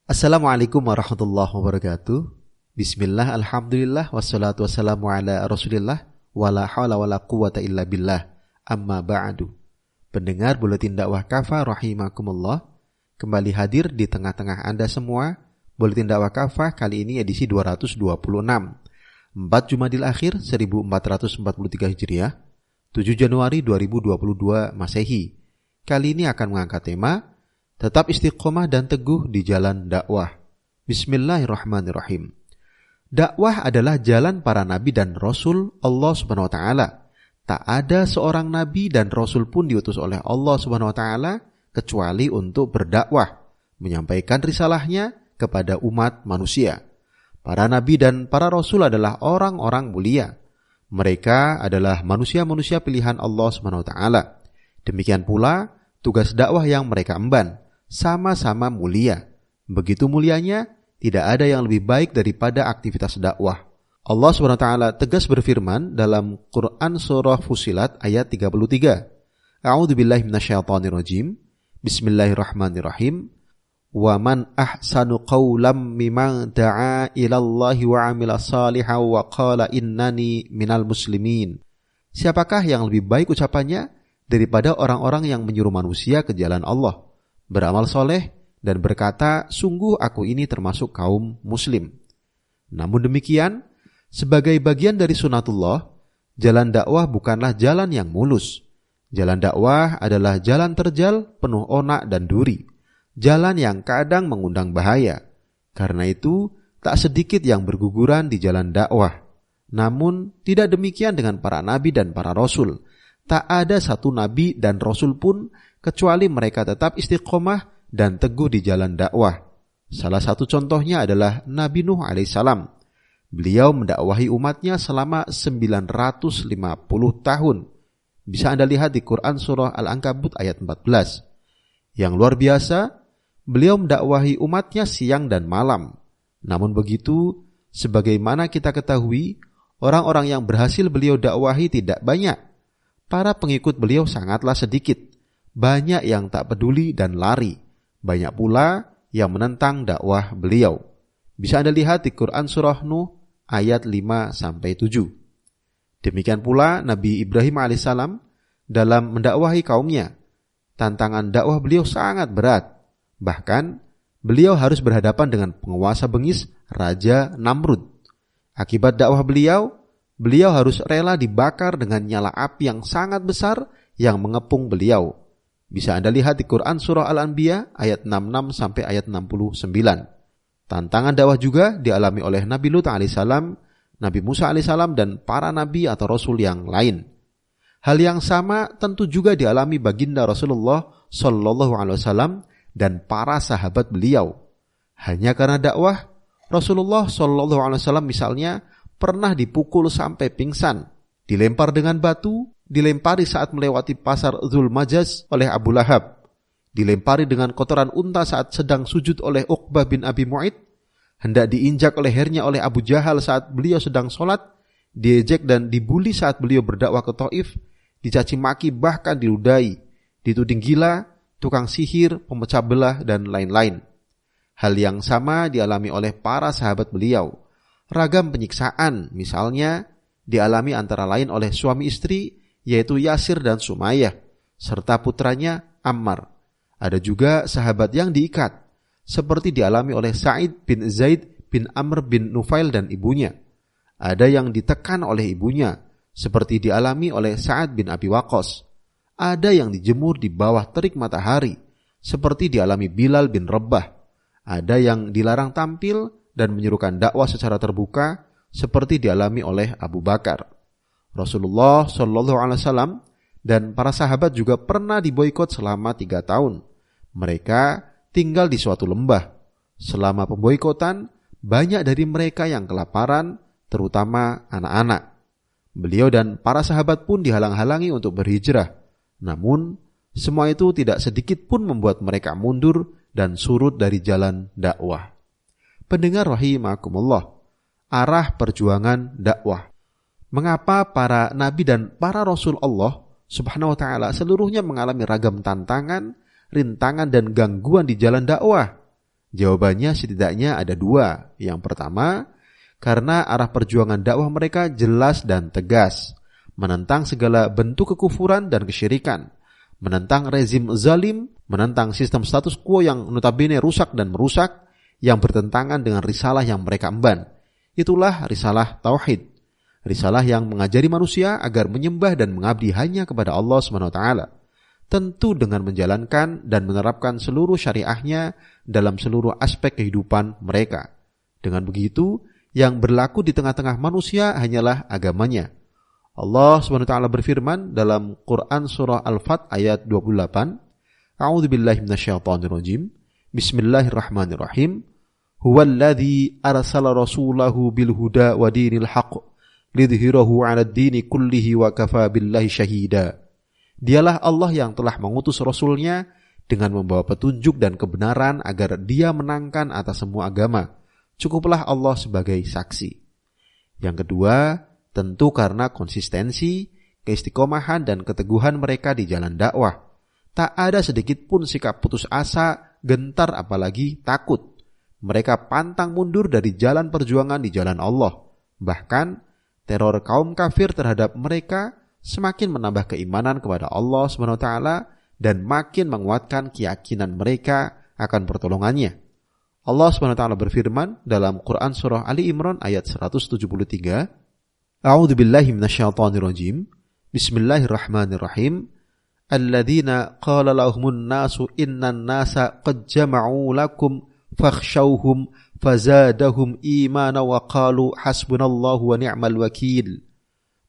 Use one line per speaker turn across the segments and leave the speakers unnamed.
Assalamualaikum warahmatullahi wabarakatuh. Bismillah, alhamdulillah, wassalatu wassalamu ala rasulillah, wala hawla wala quwata illa billah, amma ba'du. Pendengar Buletin Dakwah Kafah rahimakumullah, kembali hadir di tengah-tengah Anda semua. Buletin Dakwah Kafah kali ini edisi 226, 4 Jumadil Akhir 1443 Hijriah, 7 Januari 2022 Masehi. Kali ini akan mengangkat tema tetap istiqomah dan teguh di jalan dakwah. Bismillahirrahmanirrahim. Dakwah adalah jalan para nabi dan rasul Allah Subhanahu wa taala. Tak ada seorang nabi dan rasul pun diutus oleh Allah Subhanahu wa taala kecuali untuk berdakwah, menyampaikan risalahnya kepada umat manusia. Para nabi dan para rasul adalah orang-orang mulia. Mereka adalah manusia-manusia pilihan Allah Subhanahu wa taala. Demikian pula tugas dakwah yang mereka emban sama-sama mulia. Begitu mulianya, tidak ada yang lebih baik daripada aktivitas dakwah. Allah SWT tegas berfirman dalam Quran Surah Fussilat ayat 33. A'udzubillahi minasyaitonirrajim. Bismillahirrahmanirrahim. Wa man ahsanu qawlam mimman da'a ilallahi wa amila salihan wa qala innani minal muslimin. Siapakah yang lebih baik ucapannya daripada orang-orang yang menyuruh manusia ke jalan Allah, beramal soleh, dan berkata, sungguh aku ini termasuk kaum muslim. Namun demikian, sebagai bagian dari sunatullah, jalan dakwah bukanlah jalan yang mulus. Jalan dakwah adalah jalan terjal, penuh onak dan duri. Jalan yang kadang mengundang bahaya. Karena itu, tak sedikit yang berguguran di jalan dakwah. Namun, tidak demikian dengan para nabi dan para rasul. Tak ada satu nabi dan rasul pun kecuali mereka tetap istiqomah dan teguh di jalan dakwah. Salah satu contohnya adalah Nabi Nuh alaihissalam. Beliau mendakwahi umatnya selama 950 tahun. Bisa Anda lihat di Quran Surah Al-Ankabut ayat 14. Yang luar biasa, beliau mendakwahi umatnya siang dan malam. Namun begitu, sebagaimana kita ketahui, orang-orang yang berhasil beliau dakwahi tidak banyak. Para pengikut beliau sangatlah sedikit. Banyak yang tak peduli dan lari. Banyak pula yang menentang dakwah beliau. Bisa Anda lihat di Quran Surah Nuh ayat 5-7. Demikian pula Nabi Ibrahim alaihissalam dalam mendakwahi kaumnya. Tantangan dakwah beliau sangat berat. Bahkan beliau harus berhadapan dengan penguasa bengis Raja Namrud. Akibat dakwah beliau harus rela dibakar dengan nyala api yang sangat besar yang mengepung beliau. Bisa Anda lihat di Quran Surah Al-Anbiya ayat 66 sampai ayat 69. Tantangan dakwah juga dialami oleh Nabi Lut alaihissalam, Nabi Musa alaihissalam, dan para nabi atau rasul yang lain. Hal yang sama tentu juga dialami baginda Rasulullah Sallallahu Alaihi Wasallam dan para sahabat beliau. Hanya karena dakwah, Rasulullah Sallallahu Alaihi Wasallam misalnya pernah dipukul sampai pingsan, dilempar dengan batu, dilempari saat melewati pasar Dzul Majaz oleh Abu Lahab, dilempari dengan kotoran unta saat sedang sujud oleh Uqbah bin Abi Mu'id, hendak diinjak lehernya oleh Abu Jahal saat beliau sedang sholat, diejek dan dibuli saat beliau berdakwah ke Taif, dicaci maki bahkan diludahi, dituding gila, tukang sihir, pemecah belah, dan lain-lain. Hal yang sama dialami oleh para sahabat beliau. Ragam penyiksaan misalnya dialami antara lain oleh suami istri, yaitu Yasir dan Sumayyah, serta putranya Ammar. Ada juga sahabat yang diikat, seperti dialami oleh Sa'id bin Zaid bin Amr bin Nufail dan ibunya. Ada yang ditekan oleh ibunya, seperti dialami oleh Sa'ad bin Abi Waqqas. Ada yang dijemur di bawah terik matahari, seperti dialami Bilal bin Rabah. Ada yang dilarang tampil dan menyuruhkan dakwah secara terbuka, seperti dialami oleh Abu Bakar. Rasulullah Shallallahu Alaihi Wasallam dan para sahabat juga pernah diboikot selama 3 tahun. Mereka tinggal di suatu lembah. Selama pemboikotan, banyak dari mereka yang kelaparan, terutama anak-anak. Beliau dan para sahabat pun dihalang-halangi untuk berhijrah. Namun, semua itu tidak sedikit pun membuat mereka mundur dan surut dari jalan dakwah. Pendengar rahimakumullah, arah perjuangan dakwah. Mengapa para nabi dan para rasul Allah Subhanahu wa ta'ala seluruhnya mengalami ragam tantangan, rintangan, dan gangguan di jalan dakwah? Jawabannya setidaknya ada dua. Yang pertama, karena arah perjuangan dakwah mereka jelas dan tegas, menentang segala bentuk kekufuran dan kesyirikan, menentang rezim zalim, menentang sistem status quo yang notabene rusak dan merusak, yang bertentangan dengan risalah yang mereka emban. Itulah risalah tauhid, risalah yang mengajari manusia agar menyembah dan mengabdi hanya kepada Allah SWT, tentu dengan menjalankan dan menerapkan seluruh syariahnya dalam seluruh aspek kehidupan mereka. Dengan begitu, yang berlaku di tengah-tengah manusia hanyalah agamanya. Allah SWT berfirman dalam Quran surah Al-Fat ayat 28, A'udzubillahi minasyaitonirrajim. Bismillahirrahmanirrahim. Huwallazi arsala rasulahu bil huda wa dinil haqq lidhhirahu 'alad dini kullihi wa kafa billahi syahida. Dialah Allah yang telah mengutus Rasulnya dengan membawa petunjuk dan kebenaran agar dia menangkan atas semua agama. Cukuplah Allah sebagai saksi. Yang kedua, tentu karena konsistensi, keistiqomahan dan keteguhan mereka di jalan dakwah. Tak ada sedikit pun sikap putus asa, gentar apalagi takut. Mereka pantang mundur dari jalan perjuangan di jalan Allah. Bahkan, teror kaum kafir terhadap mereka semakin menambah keimanan kepada Allah SWT dan makin menguatkan keyakinan mereka akan pertolongannya. Allah SWT berfirman dalam Quran surah Ali Imran ayat 173, A'udzu billahi minasyaitonir rajim. Bismillahirrahmanirrahim. Alladzina qala lahumun nasu innan nasa qad jama'u lakum fakhshawhum fazadahum imana wa qalu hasbunallahu wa ni'mal wakil.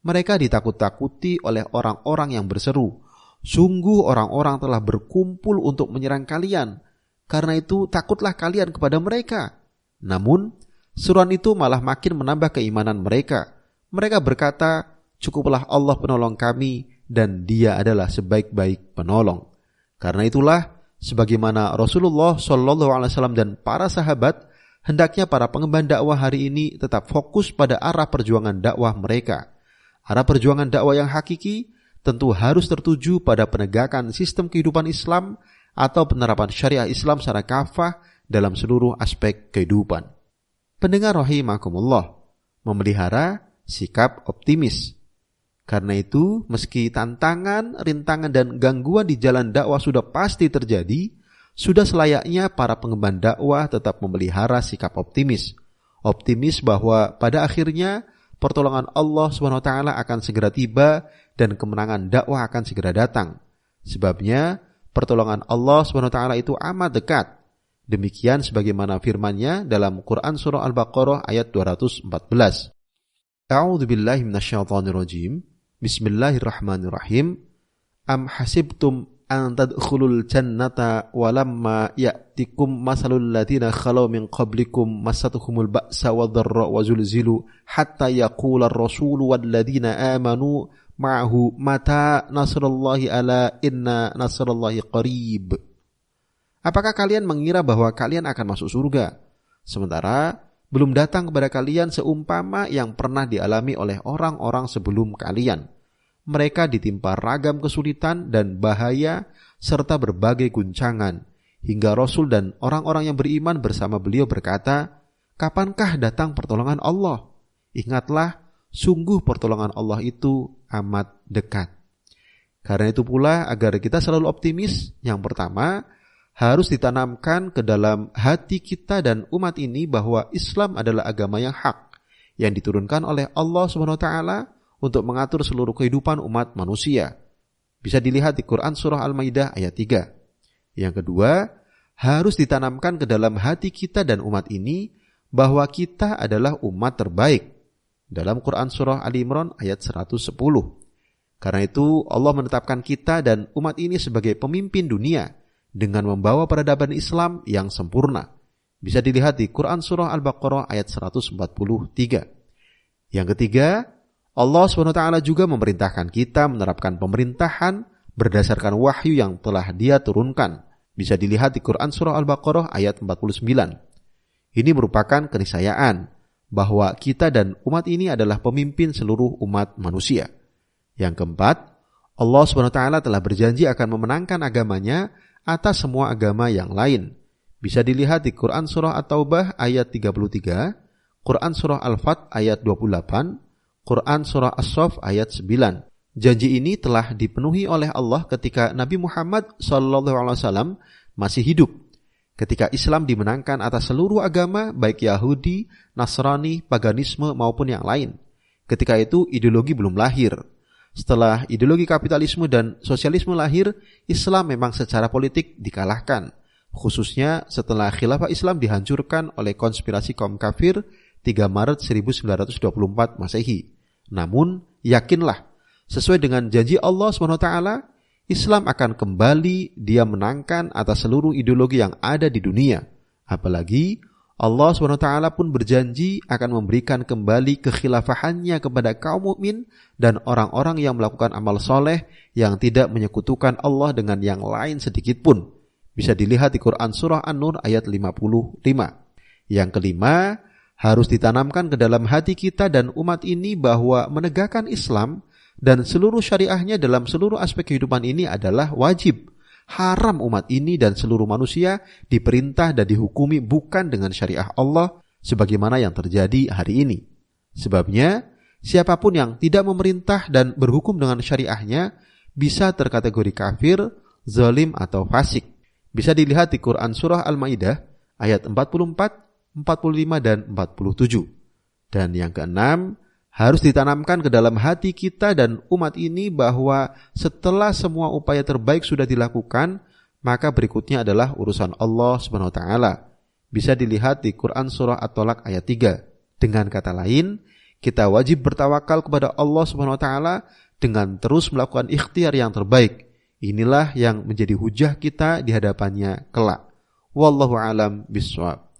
Mereka ditakut-takuti oleh orang-orang yang berseru, sungguh orang-orang telah berkumpul untuk menyerang kalian. Karena itu takutlah kalian kepada mereka. Namun seruan itu malah makin menambah keimanan mereka. Mereka berkata, cukuplah Allah penolong kami dan Dia adalah sebaik-baik penolong. Karena itulah, sebagaimana Rasulullah SAW dan para sahabat, hendaknya para pengemban dakwah hari ini tetap fokus pada arah perjuangan dakwah mereka. Arah perjuangan dakwah yang hakiki tentu harus tertuju pada penegakan sistem kehidupan Islam atau penerapan syariah Islam secara kafah dalam seluruh aspek kehidupan. Pendengar rahimakumullah, memelihara sikap optimis. Karena itu, meski tantangan, rintangan, dan gangguan di jalan dakwah sudah pasti terjadi, sudah selayaknya para pengemban dakwah tetap memelihara sikap optimis. Optimis bahwa pada akhirnya pertolongan Allah SWT akan segera tiba dan kemenangan dakwah akan segera datang. Sebabnya, pertolongan Allah SWT itu amat dekat. Demikian sebagaimana firman-Nya dalam Quran surah Al-Baqarah ayat 214. A'udzu billahi minasyaitonir rajim. Bismillahirrahmanirrahim. Am hasibtum an tadkhulul jannata walamma ya'tikum masalul ladzina khalau min qablikum massatuhumul ba'sa wadh-dharra wa zulzilu hatta yaqula ar-rasulu wal ladzina amanu ma'ahu mata nasrullahi ala inna nasrullahi qarib. Apakah kalian mengira bahwa kalian akan masuk surga sementara belum datang kepada kalian seumpama yang pernah dialami oleh orang-orang sebelum kalian? Mereka ditimpa ragam kesulitan dan bahaya serta berbagai guncangan, hingga Rasul dan orang-orang yang beriman bersama beliau berkata, kapankah datang pertolongan Allah? Ingatlah, sungguh pertolongan Allah itu amat dekat. Karena itu pula, agar kita selalu optimis, yang pertama, harus ditanamkan ke dalam hati kita dan umat ini bahwa Islam adalah agama yang hak, yang diturunkan oleh Allah SWT untuk mengatur seluruh kehidupan umat manusia. Bisa dilihat di Quran surah Al-Maidah ayat 3. Yang kedua, harus ditanamkan ke dalam hati kita dan umat ini bahwa kita adalah umat terbaik. Dalam Quran surah Ali Imran ayat 110. Karena itu Allah menetapkan kita dan umat ini sebagai pemimpin dunia dengan membawa peradaban Islam yang sempurna. Bisa dilihat di Quran surah Al-Baqarah ayat 143. Yang ketiga, Allah SWT juga memerintahkan kita menerapkan pemerintahan berdasarkan wahyu yang telah Dia turunkan. Bisa dilihat di Quran surah Al-Baqarah ayat 49. Ini merupakan keniscayaan bahwa kita dan umat ini adalah pemimpin seluruh umat manusia. Yang keempat, Allah SWT telah berjanji akan memenangkan agamanya atas semua agama yang lain. Bisa dilihat di Quran Surah At-Taubah ayat 33, Quran Surah Al-Fat ayat 28, Quran Surah As-Saff ayat 9. Janji ini telah dipenuhi oleh Allah ketika Nabi Muhammad SAW masih hidup. Ketika Islam dimenangkan atas seluruh agama, baik Yahudi, Nasrani, paganisme maupun yang lain. Ketika itu ideologi belum lahir. Setelah ideologi kapitalisme dan sosialisme lahir, Islam memang secara politik dikalahkan. Khususnya setelah khilafah Islam dihancurkan oleh konspirasi kaum kafir 3 Maret 1924 Masehi. Namun, yakinlah, sesuai dengan janji Allah SWT, Islam akan kembali dia menangkan atas seluruh ideologi yang ada di dunia. Apalagi, Allah SWT pun berjanji akan memberikan kembali kekhilafahannya kepada kaum mukmin dan orang-orang yang melakukan amal soleh yang tidak menyekutukan Allah dengan yang lain sedikit pun. Bisa dilihat di Quran Surah An-Nur ayat 55. Yang kelima, harus ditanamkan ke dalam hati kita dan umat ini bahwa menegakkan Islam dan seluruh syariahnya dalam seluruh aspek kehidupan ini adalah wajib. Haram umat ini dan seluruh manusia diperintah dan dihukumi bukan dengan syariah Allah sebagaimana yang terjadi hari ini. Sebabnya, siapapun yang tidak memerintah dan berhukum dengan syariahnya bisa terkategori kafir, zalim atau fasik. Bisa dilihat di Quran Surah Al-Maidah ayat 44, 45, dan 47. Dan yang keenam, harus ditanamkan ke dalam hati kita dan umat ini bahwa setelah semua upaya terbaik sudah dilakukan, maka berikutnya adalah urusan Allah SWT. Bisa dilihat di Quran Surah At-Tolak ayat 3. Dengan kata lain, kita wajib bertawakal kepada Allah SWT dengan terus melakukan ikhtiar yang terbaik. Inilah yang menjadi hujah kita di hadapannya kelak. Wallahu alam bishawab.